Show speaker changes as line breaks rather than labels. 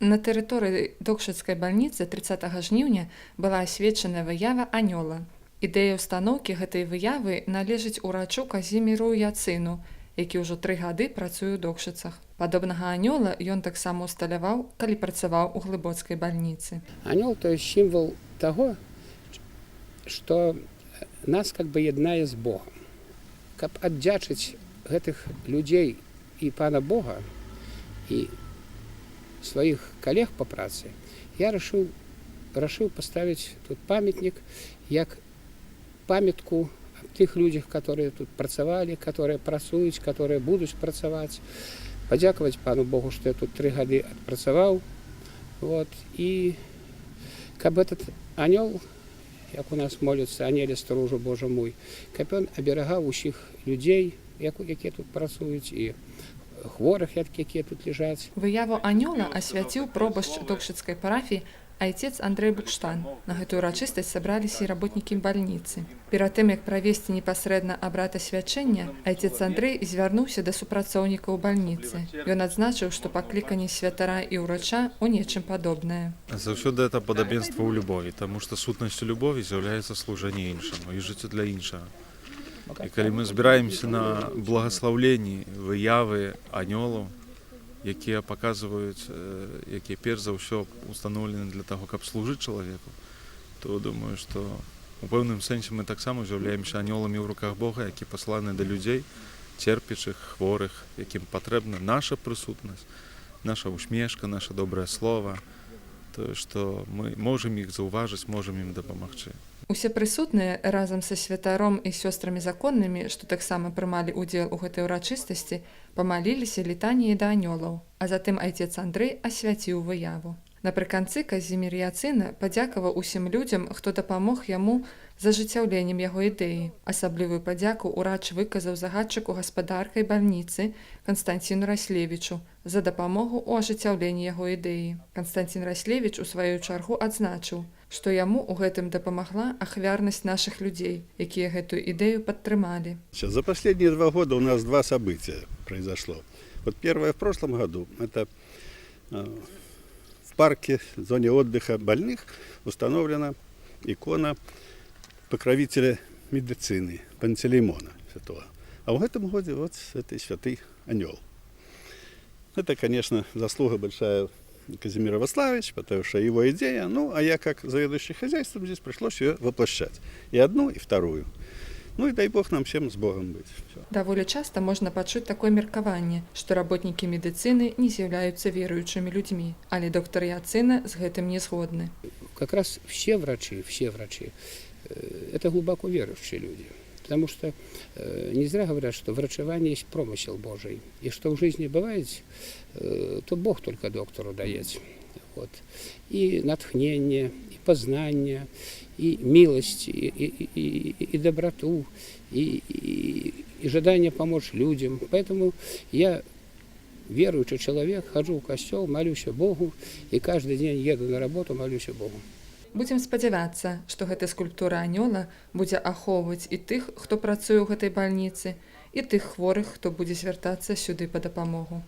На тэрыторыі Докшыцкай бальніцы 30 жніўня была асвечана выява анёла. Ідэя ўстаноўкі гэтай выявы належыць урачу Казіміру Яцыну, які ўжо 3 гады працуе ў Докшыцах. Падобнага анёла ён таксама усталяваў, калі працаваў у глыбоцкай бальніцы.
Анёл то есть символ того, что нас как бы яднае з Богом. Каб аддзячыць гэтых людзей і пана Бога і сваіх калег по працы, я рашыў паставіць тут памятнік як памятку аб тых людзях, которые тут працавалі, которые працуюць, которые будуць працаваць. Падзякаваць пану Богу, што я тут 3 гады адпрацаваў. Вот. І каб этот анёл, як у нас моляцца, анеле сторожу Божа мой, каб ён аберагаў усіх людзей, якія тут працуюць, і хворых, якія тут ляжаць.
Выяву анёла асвяціў пробашч Докшыцкай парафіі айцец Андрэй Букштан. На гэтую урачыстасць сабраліся і работнікі бальніцы. Перад тым, як правесці непасрэдна абрад асвячэння, айцец Андрэй звярнуўся да супрацоўнікаў бальніцы. Ён адзначыў, што пакліканне святара і ўрача у нечым падобнае.
Заўсёды это падабенства ў любові, таму што сутнасцю любові з'яўляецца служэнне іншаму і жыццё для іншага. І калі мы збіраемся на благаслаўленні выявы анёлаў, якія паказваюць, якія перш за ўсё устаноўлены для таго, каб служыць чалавеку, то думаю, што у пэўным сэнсе мы таксама з'яўляемся анёламі ў руках Бога, які пасланы да людзей, церпячых, хворых, якім патрэбна наша прысутнасць, наша усмешка, наша добрае слова, тое, што мы можам іх заўважыць, можам ім дапамагчы.
Усе прысутныя разам са святаром і сёстрамі законнымі, што таксама прымалі ўдзел у гэтай урачыстасці, памаліліся літаніяй да анёлаў, а затым айцец Андрэй асвяціў выяву. Напрыканцы Казімір Яцына падзякаваў усім людзям, хто дапамог яму з ажыццяўленнем яго ідэі. Асаблівую падзяку ўрач выказаў загадчыку гаспадаркай бальніцы Канстанціну Раслевічу за дапамогу ў ажыццяўленні яго ідэі. Канстанцін Раслевіч у сваю чаргу адзначыў, што яму ў гэтым дапамагла ахвярнасць нашых людзей, якія гэтую ідэю падтрымалі.
За последние 2 года у нас 2 события произошло. Вот первое в прошлом году, это в парке, в зоне отдыха больных установлена икона покровителя медицины, Пантелеймона святого. А в этом году вот этой святый анёл. Это, конечно, заслуга большая Казимира Ваславовича, потому что его идея, а я как заведующий хозяйством здесь пришлось ее воплощать. И одну, и вторую. Ну и дай Бог нам всем с Богом быть. Все.
Даволі часта можна пачуць такое меркаванне, што работнікі медыцыны не з'яўляюцца веруючымі людзьмі, але доктор Яцына з гэтым не згодны.
Как раз все врачи, это глубоко верующие люди. Потому что не зря говорят, что врачевание есть промысел Божий. И что в жизни бывает, то Бог только доктору дает. Вот. И натхнение, и познание, и милость, и доброту, и желание помочь людям. Поэтому я верующий человек, хожу в костел, молюсь Богу, и каждый день еду на работу, молюсь Богу.
Будзем спадзявацца, што гэтая скульптура анёла будзе ахоўваць і тых, хто працуе ў гэтай бальніцы, і тых хворых, хто будзе звяртацца сюды па дапамогу.